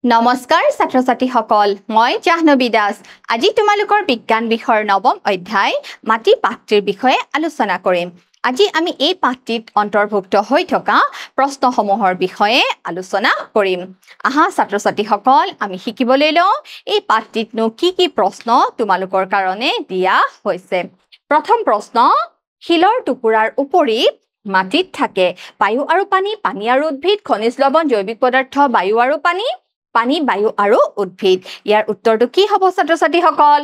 নমস্কাৰ ছাত্ৰ ছাত্ৰীসকল মই জাহ্নবী দাস আজি তোমালোকৰ বিজ্ঞান বিষয়ৰ নৱম অধ্যায় মাটি পাত্ৰীৰ বিষয়ে আলোচনা কৰিম আজি আমি এই পাত্ৰীত অন্তৰ্ভুক্ত হৈ থকা প্ৰশ্নসমূহৰ বিষয়ে আলোচনা কৰিম আহা ছাত্ৰ ছাত্ৰীসকল আমি শিকিবলৈ লওঁ এই পাত্ৰীতনো কি প্ৰশ্ন তোমালোকৰ কাৰণে দিয়া হৈছে প্ৰথম প্ৰশ্ন শিলৰ টুকুৰাৰ উপৰি মাটিত থাকে বায়ু আৰু পানী পানী আৰু উদ্ভিদ খনিজ লৱণ জৈৱিক পদাৰ্থ বায়ু আৰু পানী পানী বায়ু আৰু উদ্ভিদ ইয়াৰ উত্তৰটো কি হ'ব ছাত্ৰ ছাত্ৰীসকল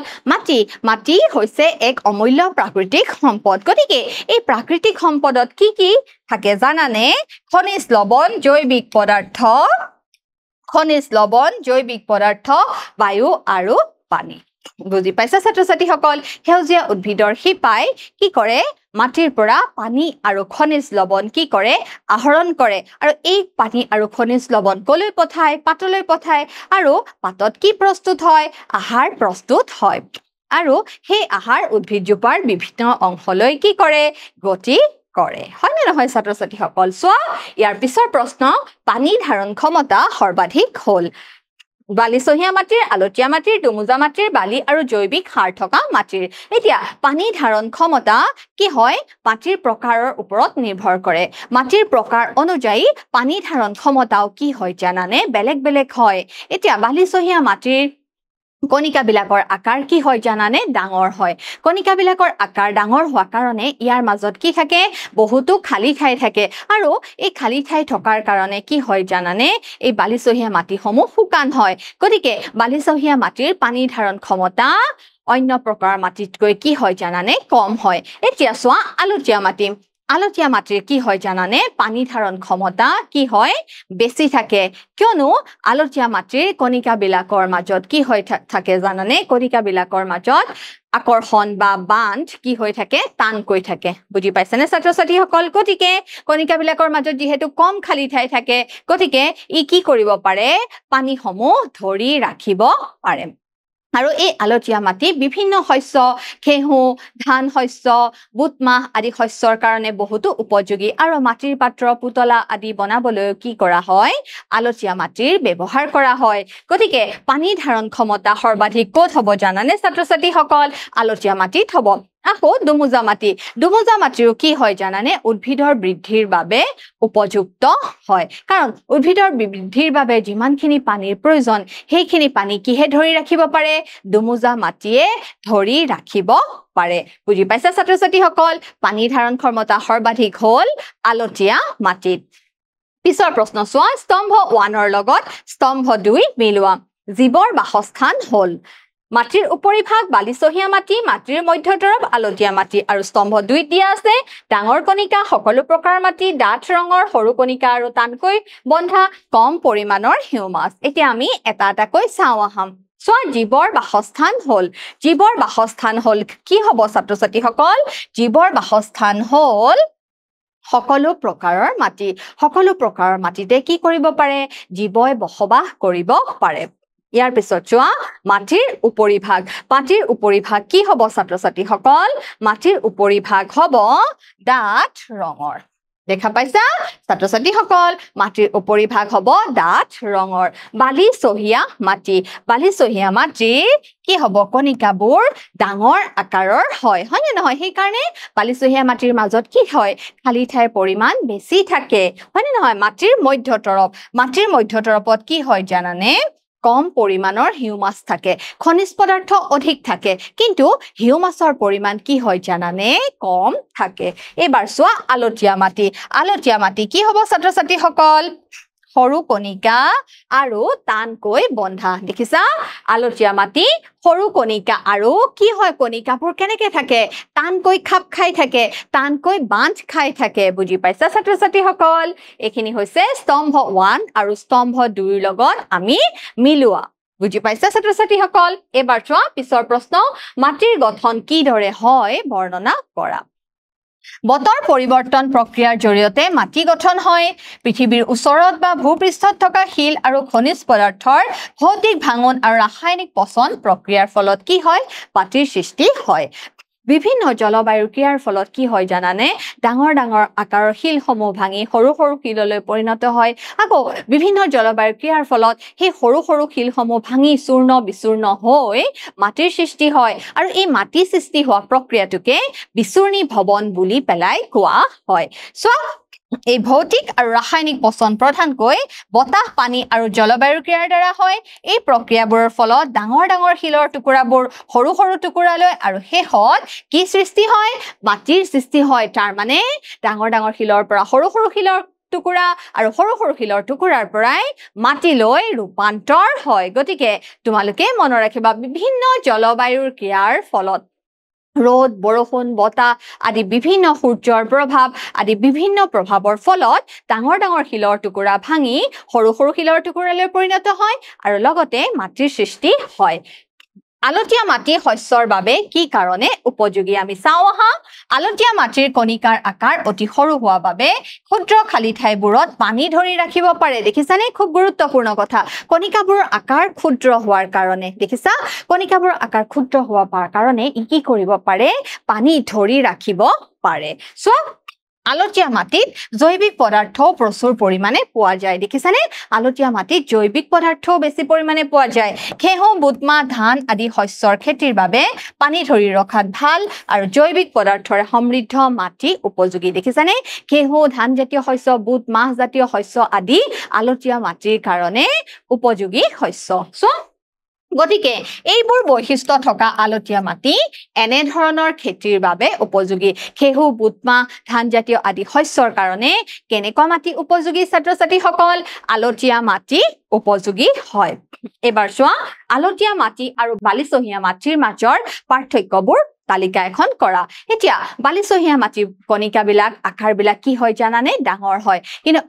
মাটি হৈছে এক অমূল্য প্ৰাকৃতিক সম্পদ গতিকে এই প্ৰাকৃতিক সম্পদত কি থাকে জানানে খনিজ লৱণ জৈৱিক পদাৰ্থ বায়ু আৰু পানী বুজি পাইছা ছাত্ৰ ছাত্ৰীসকল সেউজীয়া উদ্ভিদৰ শিপাই কি কৰে মাটিৰ পৰা পানী আৰু খনিজ লৱণ কি কৰে আহৰণ কৰে আৰু এই পানী আৰু খনিজ লৱণ কলৈ পঠায় পাতলৈ পঠায় আৰু পাতত কি প্ৰস্তুত হয় আহাৰ প্ৰস্তুত হয় আৰু সেই আহাৰ উদ্ভিদজোপাৰ বিভিন্ন অংশলৈ কি কৰে গতি কৰে হয় নে নহয় ছাত্ৰ ছাত্ৰীসকল চোৱা ইয়াৰ পিছৰ প্ৰশ্ন পানী ধাৰণ ক্ষমতা সৰ্বাধিক হ'ল বালিচহীয়া মাটিৰ আলতীয়া মাটিৰ দুমুজা মাটিৰ বালি আৰু জৈৱিক সাৰ থকা মাটিৰ এতিয়া পানী ধাৰণ ক্ষমতা কি হয় মাটিৰ প্ৰকাৰৰ ওপৰত নিৰ্ভৰ কৰে মাটিৰ প্ৰকাৰ অনুযায়ী পানী ধাৰণ ক্ষমতাও কি হয় জানানে বেলেগ হয় এতিয়া বালিচহীয়া মাটিৰ কণিকাবিলাকৰ আকাৰ কি হয় জানানে ডাঙৰ হয় কণিকাবিলাকৰ আকাৰ ডাঙৰ হোৱা কাৰণে ইয়াৰ মাজত কি থাকে বহুতো খালী ঠাই থাকে আৰু এই খালী ঠাই থকাৰ কাৰণে কি হয় জানানে এই বালিচহীয়া মাটিসমূহ শুকান হয় গতিকে বালিচহীয়া মাটিৰ পানী ধাৰণ ক্ষমতা অন্য প্ৰকাৰৰ মাটিতকৈ কি হয় জানানে কম হয় এতিয়া চোৱা আলতীয়া মাটিৰ কি হয় জানানে পানী ধাৰণ ক্ষমতা কি হয় বেছি থাকে কিয়নো আলতীয়া মাটিৰ কণিকাবিলাকৰ মাজত কি হৈ থাকে জানানে কণিকাবিলাকৰ মাজত আকৰ্ষণ বা বান্ধ কি হৈ থাকে টানকৈ থাকে বুজি পাইছানে ছাত্ৰ ছাত্ৰীসকল গতিকে কণিকাবিলাকৰ মাজত যিহেতু কম খালী ঠাই থাকে গতিকে ই কি কৰিব পাৰে পানীসমূহ ধৰি ৰাখিব পাৰে আৰু এই আলতীয়া মাটি বিভিন্ন শস্য ঘেঁহু ধান শস্য বুট মাহ আদি শস্যৰ কাৰণে বহুতো উপযোগী আৰু মাটিৰ পাত্ৰ পুতলা আদি বনাবলৈ কি কৰা হয় আলতীয়া মাটিৰ ব্যৱহাৰ কৰা হয় গতিকে পানী ধাৰণ ক্ষমতা সৰ্বাধিক ক'ত হ'ব জানানে ছাত্ৰ ছাত্ৰীসকল আলতীয়া মাটিত হ'ব আকৌ দুমুজা মাটিৰো কি হয় জানানে উদ্ভিদৰ বৃদ্ধিৰ বাবে উপযুক্ত হয় কাৰণ উদ্ভিদৰ বৃদ্ধিৰ বাবে যিমানখিনি পানীৰ প্ৰয়োজন সেইখিনি পানী কিহে ধৰি ৰাখিব পাৰে দুমুজা মাটিয়ে ধৰি ৰাখিব পাৰে বুজি পাইছা ছাত্ৰ ছাত্ৰীসকল পানী ধাৰণ ক্ষমতা সৰ্বাধিক হ'ল আলতীয়া মাটিত পিছৰ প্ৰশ্ন চোৱা স্তম্ভ 1ৰ লগত স্তম্ভ 2 মিলোৱা জীৱৰ বাসস্থান হ'ল মাটিৰ উপৰিভাগ বালিচহীয়া মাটি মাটিৰ মধ্যতৰফ আলতীয়া মাটি আৰু স্তম্ভ 2 দিয়া আছে ডাঙৰ কণিকা সকলো প্ৰকাৰৰ মাটি ডাঠ ৰঙৰ সৰু কণিকা আৰু টানকৈ বন্ধা কম পৰিমাণৰ হিউমাছ এতিয়া আমি এটাকৈ চাওঁ আহাম চোৱা জীৱৰ বাসস্থান হ'ল কি হ'ব ছাত্ৰ ছাত্ৰীসকল জীৱৰ বাসস্থান হ'ল সকলো প্ৰকাৰৰ মাটিতে কি কৰিব পাৰে জীৱই বসবাস কৰিব পাৰে ইয়াৰ পিছত চোৱা মাটিৰ উপৰিভাগ কি হ'ব ছাত্ৰ ছাত্ৰীসকল মাটিৰ উপৰিভাগ হ'ব ডাঠ ৰঙৰ দেখা পাইছা ছাত্ৰ ছাত্ৰীসকল মাটিৰ উপৰিভাগ হ'ব ডাঠ ৰঙৰ বালিচহীয়া মাটিৰ কি হ'ব কণিকাবোৰ ডাঙৰ আকাৰৰ হয় নে নহয় সেইকাৰণে বালিচহীয়া মাটিৰ মাজত কি হয় খালী ঠাইৰ পৰিমাণ বেছি থাকে হয় নে নহয় মাটিৰ মধ্যতৰফত কি হয় জানানে কম পৰিমাণৰ হিউমাছ থাকে খনিজ পদাৰ্থ অধিক থাকে কিন্তু হিউমাছৰ পৰিমাণ কি হয় জানানে কম থাকে এবাৰ চোৱা আলতীয়া মাটি কি হ'ব ছাত্ৰ ছাত্ৰীসকল সৰু কণিকা আৰু টানকৈ বন্ধা দেখিছা আলতীয়া মাটি সৰু কণিকা আৰু কি হয় কণিকাবোৰ কেনেকে থাকে টানকৈ খাপ খাই থাকে টানকৈ বান্ধ খাই থাকে বুজি পাইছা ছাত্ৰ ছাত্ৰীসকল এইখিনি হৈছে স্তম্ভ 1 আৰু স্তম্ভ 2ৰ লগত আমি মিলোৱা বুজি পাইছা ছাত্ৰ ছাত্ৰীসকল এবাৰ চোৱা পিছৰ প্ৰশ্ন মাটিৰ গঠন কিদৰে হয় বৰ্ণনা কৰা বতৰ পৰিৱৰ্তন প্ৰক্ৰিয়াৰ জৰিয়তে মাটি গঠন হয় পৃথিৱীৰ ওচৰত বা ভূপৃষ্ঠত থকা শিল আৰু খনিজ পদাৰ্থৰ ভৌতিক ভাঙন আৰু ৰাসায়নিক পচন প্ৰক্ৰিয়াৰ ফলত কি হয় মাটিৰ সৃষ্টি হয় বিভিন্ন জলবায়ুৰ ক্ৰিয়াৰ ফলত কি হয় জানানে ডাঙৰ ডাঙৰ আকাৰৰ শিলসমূহ ভাঙি সৰু সৰু শিললৈ পৰিণত হয় আকৌ বিভিন্ন জলবায়ুৰ ক্ৰিয়াৰ ফলত সেই সৰু সৰু শিলসমূহ ভাঙি চূৰ্ণ বিচূৰ্ণ হৈ মাটিৰ সৃষ্টি হয় আৰু এই মাটি সৃষ্টি হোৱা প্ৰক্ৰিয়াটোকে বিচূৰ্ণী ভৱন বুলি পেলাই কোৱা হয় সো এই ভৌতিক আৰু ৰাসায়নিক পচন প্ৰধানকৈ বতাহ পানী আৰু জলবায়ুৰ ক্ৰিয়াৰ দ্বাৰা হয় এই প্ৰক্ৰিয়াবোৰৰ ফলত ডাঙৰ ডাঙৰ শিলৰ টুকুৰাবোৰ সৰু সৰু টুকুৰালৈ আৰু শেষত কি সৃষ্টি হয় মাটিৰ সৃষ্টি হয় তাৰ মানে ডাঙৰ ডাঙৰ শিলৰ পৰা সৰু সৰু শিলৰ টুকুৰা আৰু সৰু সৰু শিলৰ টুকুৰাৰ পৰাই মাটিলৈ ৰূপান্তৰ হয় গতিকে তোমালোকে মনত ৰাখিবা বিভিন্ন জলবায়ুৰ ক্ৰিয়াৰ ফলত ৰ'দ বৰষুণ বতাহ আদি বিভিন্ন সূৰ্যৰ প্ৰভাৱ আদি বিভিন্ন প্ৰভাৱৰ ফলত ডাঙৰ ডাঙৰ শিলৰ টুকুৰা ভাঙি সৰু সৰু শিলৰ টুকুৰালৈ পৰিণত হয় আৰু লগতে মাটিৰ সৃষ্টি হয় আলতীয়া মাটি শস্যৰ বাবে কি কাৰণে উপযোগী আমি চাওঁ আহা আলতীয়া মাটিৰ কণিকাৰ আকাৰ অতি সৰু হোৱা বাবে ক্ষুদ্ৰ খালী ঠাইবোৰত পানী ধৰি ৰাখিব পাৰে দেখিছানে খুব গুৰুত্বপূৰ্ণ কথা কণিকাবোৰৰ আকাৰ ক্ষুদ্ৰ হোৱাৰ কাৰণে দেখিছা কণিকাবোৰৰ আকাৰ ক্ষুদ্ৰ হোৱাৰ কাৰণে ই কি কৰিব পাৰে পানী ধৰি ৰাখিব পাৰে সো আলতীয়া মাটিত জৈৱিক পদাৰ্থ প্ৰচুৰ পৰিমাণে পোৱা যায় দেখিছানে আলতীয়া মাটিত জৈৱিক পদাৰ্থ বেছি পৰিমাণে পোৱা যায় ঘেঁহু বুট মাহ ধান আদি শস্যৰ খেতিৰ বাবে পানী ধৰি ৰখাত ভাল আৰু জৈৱিক পদাৰ্থৰে সমৃদ্ধ মাটি উপযোগী দেখিছানে ঘেঁহু ধান জাতীয় শস্য বুট মাহ জাতীয় শস্য আদি আলতীয়া মাটিৰ কাৰণে উপযোগী শস্য সো গতিকে এইবোৰ বৈশিষ্ট্য থকা আলতীয়া মাটি এনে ধৰণৰ খেতিৰ বাবে উপযোগী ঘেঁহু বুট মাহ ধান জাতীয় আদি শস্যৰ কাৰণে কেনেকুৱা মাটি উপযোগী ছাত্ৰ ছাত্ৰীসকল আলতীয়া মাটি উপযোগী হয় এবাৰ চোৱা আলতীয়া মাটি আৰু বালিচহীয়া মাটিৰ মাজৰ পাৰ্থক্যবোৰ তালিকা এখন কৰা এতিয়া বালিচহীয়া মাটিৰ কণিকাবিলাক আকাৰবিলাক কি হয় জানানে ডাঙৰ হয় কিন্তু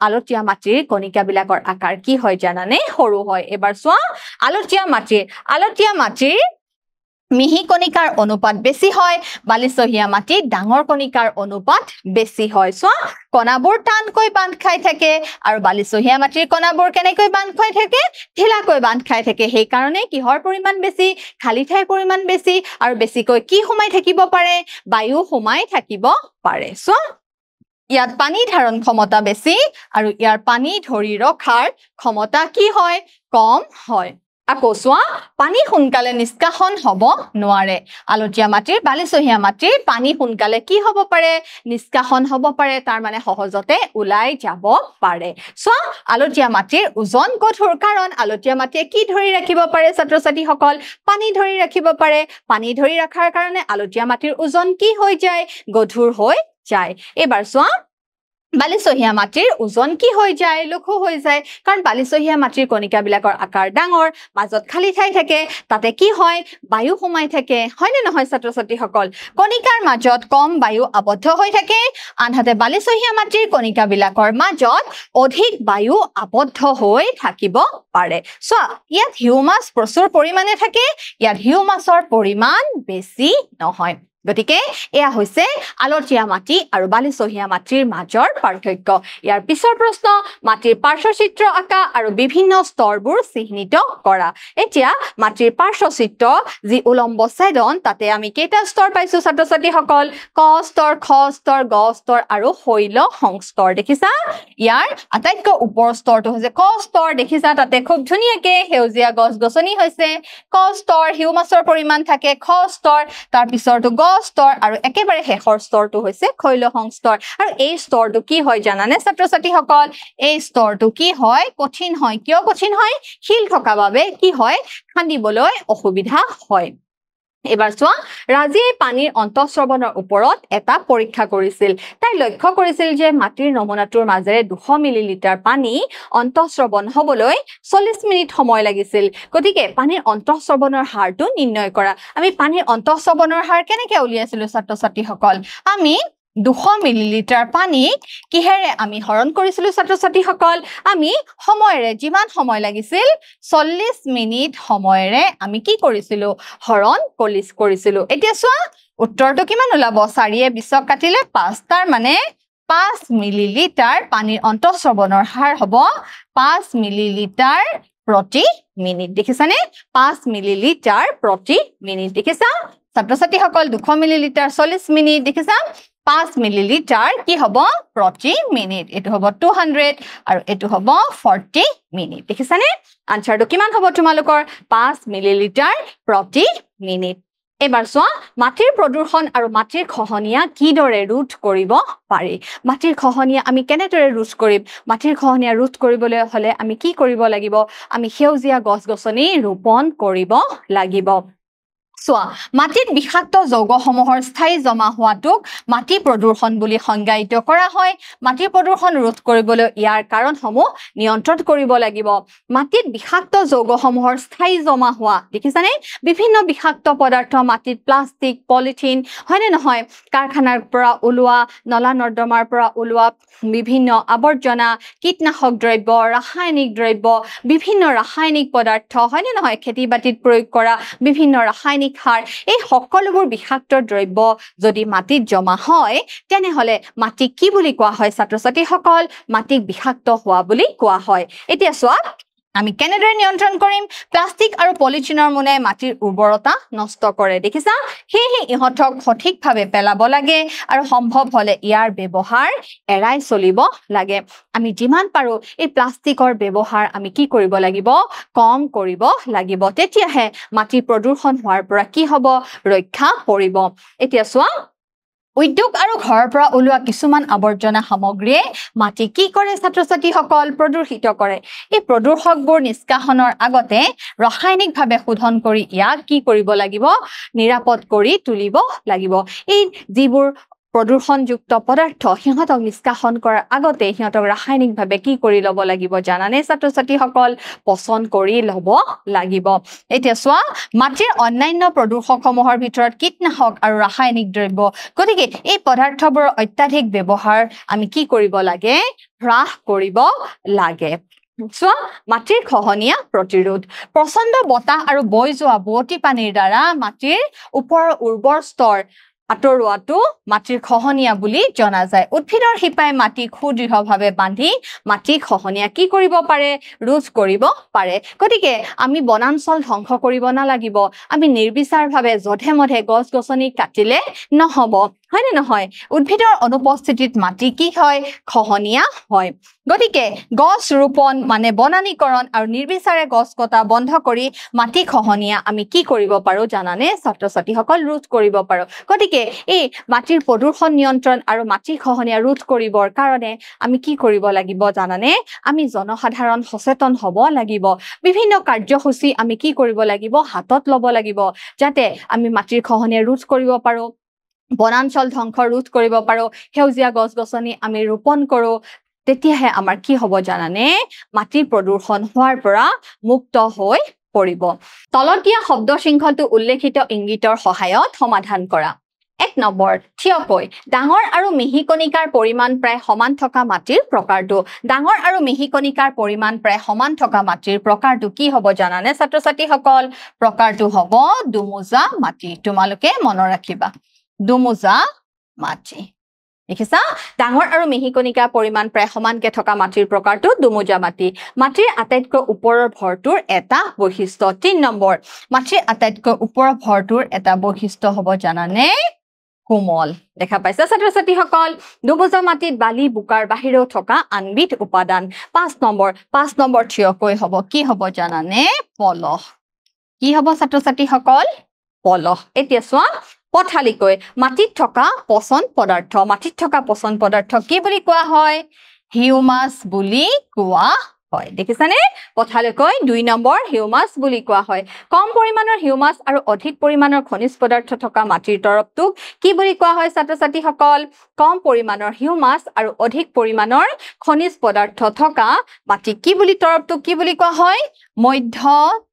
আলতীয়া মাটিৰ কণিকাবিলাকৰ আকাৰ কি হয় জানানে সৰু হয় এবাৰ চোৱা আলতীয়া মাটিৰ মিহি কণিকাৰ অনুপাত বেছি হয় বালিচহীয়া মাটিত ডাঙৰ কণিকাৰ অনুপাত বেছি হয় সো কণাবোৰ টানকৈ বান্ধ খাই থাকে আৰু বালিচহীয়া মাটিৰ কণাবোৰ কেনেকৈ বান্ধ খাই থাকে ঢিলাকৈ বান্ধ খাই থাকে সেই কাৰণে কিহৰ পৰিমাণ বেছি খালী ঠাইৰ পৰিমাণ বেছি আৰু বেছিকৈ কি সোমাই থাকিব পাৰে বায়ু সোমাই থাকিব পাৰে সো ইয়াত পানী ধাৰণ ক্ষমতা বেছি আৰু ইয়াৰ পানী ধৰি ৰখাৰ ক্ষমতা কি হয় কম হয় আকৌ চোৱা পানী সোনকালে নিষ্কাশন হ'ব নোৱাৰে আলতীয়া মাটিৰ বালিচহীয়া মাটিৰ পানী সোনকালে কি হ'ব পাৰে নিষ্কাশন হ'ব পাৰে তাৰ মানে সহজতে ওলাই যাব পাৰে চোৱা আলতীয়া মাটিৰ ওজন গধুৰ কাৰণ আলতীয়া মাটিয়ে কি ধৰি ৰাখিব পাৰে ছাত্ৰ ছাত্ৰীসকল পানী ধৰি ৰাখিব পাৰে পানী ধৰি ৰখাৰ কাৰণে আলতীয়া মাটিৰ ওজন কি হৈ যায় গধুৰ হৈ যায় এবাৰ চোৱা বালিচহীয়া মাটিৰ ওজন কি হৈ যায় লঘু হৈ যায় কাৰণ বালিচহীয়া মাটিৰ কণিকাবিলাকৰ আকাৰ ডাঙৰ মাজত খালী ঠাই থাকে তাতে কি হয় বায়ু সোমাই থাকে হয় নে নহয় ছাত্ৰ ছাত্ৰীসকল কণিকাৰ মাজত কম বায়ু আবদ্ধ হৈ থাকে আনহাতে বালিচহীয়া মাটিৰ কণিকাবিলাকৰ মাজত অধিক বায়ু আবদ্ধ হৈ থাকিব পাৰে চোৱা ইয়াত হিউমাছ প্ৰচুৰ পৰিমাণে থাকে ইয়াত হিউমাছৰ পৰিমাণ বেছি নহয় গতিকে এয়া হৈছে আলতীয়া মাটি আৰু বালিচহীয়া মাটিৰ মাজৰ পাৰ্থক্য ইয়াৰ পিছৰ প্ৰশ্ন মাটিৰ পাৰ্শ্বচিত্ৰ আঁকা আৰু বিভিন্ন স্তৰবোৰ চিহ্নিত কৰা এতিয়া মাটিৰ পাৰ্শ্বচিত্ৰ যি উলম্ব ছেদন তাতে আমি কেইটা স্তৰ পাইছো ছাত্ৰ ছাত্ৰীসকল ক স্তৰ খ স্তৰ গ স্তৰ আৰু শৈল সংস্তৰ দেখিছা ইয়াৰ আটাইতকৈ ওপৰৰ স্তৰটো হৈছে ক স্তৰ দেখিছা তাতে খুব ধুনীয়াকৈ সেউজীয়া গছ গছনি হৈছে ক স্তৰ হিউমাছৰ পৰিমাণ থাকে খ স্তৰ তাৰ পিছৰটো গ স্তৰ আৰু একেবাৰে শেষৰ স্তৰটো হৈছে শৈল সংস্তৰ আৰু এই স্তৰটো কি হয় জানানে ছাত্ৰ ছাত্ৰীসকল এই স্তৰটো কি হয় কঠিন হয় কিয় কঠিন হয় শিল থকা বাবে কি হয় খান্দিবলৈ অসুবিধা হয় এবাৰ চোৱা ৰাজীয়ে পানীৰ অন্তঃস্ৰৱণৰ ওপৰত এটা পৰীক্ষা কৰিছিল তাই লক্ষ্য কৰিছিল যে মাটিৰ নমুনাটোৰ মাজেৰে 200 মিলিলিটাৰ পানী অন্তঃস্ৰৱণ হ'বলৈ 40 মিনিট সময় লাগিছিল গতিকে পানীৰ অন্তঃস্ৰৱণৰ হাৰটো নিৰ্ণয় কৰা আমি পানীৰ অন্তঃস্ৰৱণৰ হাৰ কেনেকৈ উলিয়াইছিলো ছাত্ৰ ছাত্ৰীসকল আমি 200 মিলিলিটাৰ পানী কিহেৰে আমি হৰণ কৰিছিলো ছাত্ৰ ছাত্ৰীসকল আমি সময়ৰে যিমান সময় লাগিছিল 40 মিনিট সময়ৰে আমি কি কৰিছিলো হৰণ কৰিছিলো এতিয়া চোৱা উত্তৰটো কিমান ওলাব 4 য়ে 20 কাটিলে 5 তাৰ মানে 5 মিলিলিটাৰ পানীৰ অন্তঃস্ৰৱণৰ হাৰ হ'ব 5 মিলিলিটাৰ প্ৰতি মিনিট দেখিছানে 5 মিলিলিটাৰ প্ৰতি মিনিট দেখিছা ছাত্ৰ ছাত্ৰীসকল 200 মিলিলিটাৰ 40 মিনিট দেখিছা 5 মিলিলিটাৰ কি হ'ব প্ৰতি মিনিট এটো হ'ব 200 আৰু এটো হ'ব 40 মিনিট দেখিছানে আনসাৰটো কিমান হ'ব তোমালোকৰ 5 মিলিলিটাৰ প্ৰতি মিনিট এবাৰ চোৱা মাটিৰ প্ৰদূষণ আৰু মাটিৰ খহনীয়া কিদৰে ৰোধ কৰিব পাৰি মাটিৰ খহনীয়া আমি কেনেদৰে ৰোধ কৰিম মাটিৰ খহনীয়া ৰোধ কৰিবলৈ হলে আমি কি কৰিব লাগিব আমি সেউজীয়া গছ-গছনি ৰোপণ কৰিব লাগিব সোয়া মাটিত বিষাক্ত যৌগসমূহৰ স্থায়ী জমা হোৱাটোক মাটি প্ৰদূষণ বুলি সংজ্ঞায়িত কৰা হয় মাটি প্ৰদূষণ ৰোধ কৰিবলৈ ইয়াৰ কাৰণসমূহ নিয়ন্ত্ৰণ কৰিব লাগিব মাটিত বিষাক্ত যৌগসমূহৰ স্থায়ী জমা হোৱা দেখিছানে বিভিন্ন বিষাক্ত পদাৰ্থ মাটিত প্লাষ্টিক পলিথিন হয়নে নহয় কাৰখানাৰ পৰা ওলোৱা নলা নৰ্দমাৰ পৰা ওলোৱা বিভিন্ন আৱৰ্জনা কীটনাশক দ্ৰব্য ৰাসায়নিক দ্ৰব্য বিভিন্ন ৰাসায়নিক পদাৰ্থ হয়নে নহয় খেতি বাতিত প্ৰয়োগ কৰা বিভিন্ন ৰাসায়নিক সাৰ এই সকলোবোৰ বিষাক্ত দ্ৰব্য যদি মাটিত জমা হয় তেনেহলে মাটি কি বুলি কোৱা হয় ছাত্ৰ-ছাত্ৰীসকল মাটিক বিষাক্ত হোৱা বুলি কোৱা হয় এতিয়া চোৱা আমি কেনেদৰে নিয়ন্ত্ৰণ কৰিম প্লাষ্টিক আৰু পলিথিনৰ মুনে মাটিৰ উৰ্বৰতা নষ্ট কৰে দেখিছা হেহে ইহতক সঠিকভাৱে পেলাব লাগে আৰু সম্ভৱ হলে ইয়াৰ ব্যৱহাৰ এৰাই চলিব লাগে আমি যিমান পাৰো এই প্লাষ্টিকৰ ব্যৱহাৰ আমি কি কৰিব লাগিব কম কৰিব লাগিব তেতিয়াহে মাটিৰ প্ৰদূষণ হোৱাৰ পৰা কি হ'ব ৰক্ষা পৰিব এতিয়া চোৱা উদ্যোগ আৰু ঘৰৰ পৰা ওলোৱা কিছুমান আৱৰ্জনা সামগ্ৰীয়ে মাটি কি কৰে ছাত্ৰ-ছাত্ৰীসকল প্ৰদূষিত কৰে এই প্ৰদূষকবোৰ নিষ্কাশনৰ আগতে ৰাসায়নিকভাৱে শোধন কৰি ইয়াক কি কৰিব লাগিব নিৰাপদ কৰি তুলিব লাগিব এই যিবোৰ প্ৰদূষণযুক্ত পদাৰ্থ সিহঁতক নিষ্কাশন কৰাৰ আগতে সিহঁতক ৰাসায়নিকভাৱে কি কৰি ল'ব লাগিব জানানে ছাত্ৰ-ছাত্ৰীসকল পচন কৰি ল'ব লাগিব এতিয়া চোৱা মাটিৰ অন্যান্য প্ৰদূষকসমূহৰ ভিতৰত কীটনাশক আৰু ৰাসায়নিক দ্ৰব্য গতিকে এই পদাৰ্থবোৰৰ অত্যাধিক ব্যৱহাৰ আমি কি কৰিব লাগে হ্ৰাস কৰিব লাগে চোৱা মাটিৰ খহনীয়া প্ৰতিৰোধ প্ৰচণ্ড বতাহ আৰু বৈ যোৱা বোৱতী পানীৰ দ্বাৰা মাটিৰ ওপৰৰ উৰ্বৰ স্তৰ আতৰোৱাটো মাটিৰ খহনীয়া বুলি জনা যায় উদ্ভিদৰ শিপাই মাটি সুদৃঢ়ভাৱে বান্ধি মাটি খহনীয়া কি কৰিব পাৰে ৰোধ কৰিব পাৰে গতিকে আমি বনাঞ্চল ধ্বংস কৰিব নালাগিব আমি নিৰ্বিচাৰভাৱে জধে মধে গছ-গছনি কাটিলে নহব হয়নে নহয় উদ্ভিদৰ অনুপস্থিতিত মাটি কি হয় খহনীয়া হয় গতিকে গছ ৰোপণ মানে বনানীকৰণ আৰু নিৰ্বিচাৰে গছ কটা বন্ধ কৰি মাটি খহনীয়া আমি কি কৰিব পাৰো জানানে ছাত্ৰ-ছাত্ৰীসকল ৰোধ কৰিব পাৰো গতিকে এই মাটিৰ প্ৰদূষণ নিয়ন্ত্ৰণ আৰু মাটি খহনীয়া ৰোধ কৰিবৰ কাৰণে আমি কি কৰিব লাগিব জানানে আমি জনসাধাৰণ সচেতন হ'ব লাগিব বিভিন্ন কাৰ্যসূচী আমি কি কৰিব লাগিব হাতত ল'ব লাগিব যাতে আমি মাটিৰ খহনীয়া ৰোধ কৰিব পাৰো বনাঞ্চল ধ্বংস ৰোধ কৰিব পাৰো সেউজীয়া গছ-গছনি আমি ৰোপণ কৰো তেতিয়াহে আমাৰ কি হ'ব জানানে মাটিৰ প্ৰদূষণ হোৱাৰ পৰা মুক্ত হৈ পৰিব তলত দিয়া শব্দ শৃংখলটো উল্লেখিত ইংগিতৰ সহায়ত সমাধান কৰা 1 নম্বৰ থিয়কৈ ডাঙৰ আৰু মিহি কণিকাৰ পৰিমাণ প্ৰায় সমান থকা মাটিৰ প্ৰকাৰটো ডাঙৰ আৰু মিহি কণিকাৰ পৰিমাণ প্ৰায় সমান থকা মাটিৰ প্ৰকাৰটো কি হ'ব জানানে ছাত্ৰ-ছাত্ৰীসকল প্ৰকাৰটো হ'ব দুমোজা মাটি তোমালোকে মনত ৰাখিবা দুমোজা মাটি দেখিছা ডাঙৰ আৰু মিহি কণিকাৰ পৰিমাণ প্ৰায় সমানকে থকা মাটিৰ প্ৰকাৰটো দুমোজা মাটি মাটিৰ আটাইতকৈ ওপৰৰ ভৰটোৰ এটা বৈশিষ্ট্য 3 নম্বৰ মাটিৰ আটাইতকৈ ওপৰৰ ভৰটোৰ এটা বৈশিষ্ট্য হ'ব জানানে কোমল দেখা পাইছা ছাত্ৰ-ছাত্ৰীসকল দুমোজা মাটিত বালি বোকাৰ বাহিৰেও থকা আনবিধ উপাদান 5 নম্বৰ থিয়কৈ হ'ব কি হ'ব জানানে পলস কি হ'ব ছাত্ৰ-ছাত্ৰীসকল পলস এতিয়া চোৱা পথালিকৈ মাটিত থকা পচন পদাৰ্থ কি বুলি কোৱা হয় হিউমাছ বুলি কোৱা হয় দেখিছানে পথালিকৈ 2 নম্বৰ হিউমাছ বুলি কোৱা হয় কম পৰিমাণৰ হিউমাছ আৰু অধিক পৰিমাণৰ খনিজ পদাৰ্থ থকা মাটিৰ তৰপটোক কি বুলি কোৱা হয় ছাত্ৰ-ছাত্ৰীসকল কম পৰিমাণৰ হিউমাছ আৰু অধিক পৰিমাণৰ খনিজ পদাৰ্থ থকা মাটি কি বুলি তৰপটোক কি বুলি কোৱা হয় মধ্য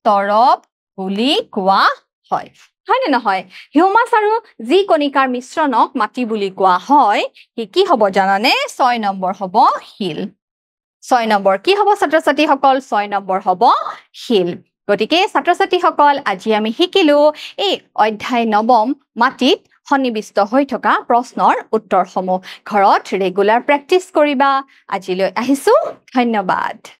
তৰপ বুলি কোৱা হয় হয়নে নহয় হিউমাছ আৰু জি কণিকাৰ মিশ্ৰণক মাটি বুলি কোৱা হয় কি হ'ব জানানে 6 নম্বৰ হ'ব শিল 6 নম্বৰ কি হ'ব ছাত্ৰ-ছাত্ৰীসকল 6 নম্বৰ হ'ব শিল গতিকে ছাত্ৰ-ছাত্ৰীসকল আজি আমি শিকিলো এই অধ্যায় 9 মাটিত সন্নিবিষ্ট হৈ থকা প্ৰশ্নৰ উত্তৰসমূহ ঘৰত ৰেগুলাৰ প্ৰেক্টিছ কৰিবা আজিলৈ আহিছো ধন্যবাদ